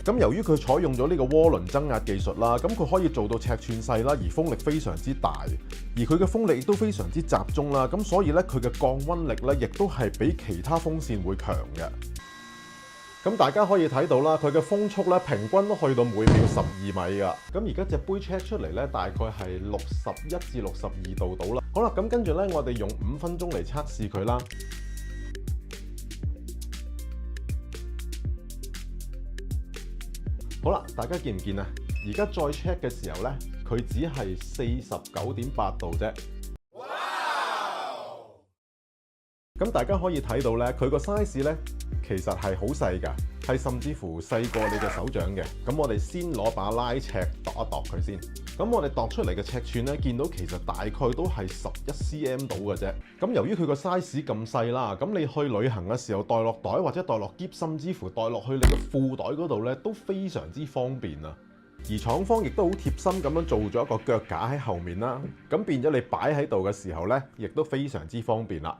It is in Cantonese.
咁由於佢採用咗呢個渦輪增壓技術啦，咁佢可以做到尺寸細啦，而風力非常之大，而佢嘅風力亦都非常之集中啦，咁所以咧佢嘅降溫力咧亦都係比其他風扇會強嘅。咁大家可以睇到啦，佢嘅風速咧平均都去到每秒12米㗎。咁而家隻杯 check 出嚟咧，大概係61至62度到啦。好啦，咁跟住咧，我哋用5分鐘嚟測試佢啦。好啦，大家見唔見啊？而家再 check 嘅時候咧，佢只係49.8度啫。咁大家可以睇到咧，佢個 size 咧其實係好細㗎，係甚至乎細過你嘅手掌嘅。咁我哋先攞把拉尺度一度佢先。咁我哋度出嚟嘅尺寸咧，見到其實大概都係11 cm 到嘅啫。咁由於佢個 size 咁細啦，咁你去旅行嘅時候袋落袋或者袋落篋，甚至乎袋落去你嘅褲袋嗰度咧，都非常之方便啊。而廠方亦都好貼心咁樣做咗一個腳架喺後面啦，咁變咗你擺喺度嘅時候咧，亦都非常之方便啦。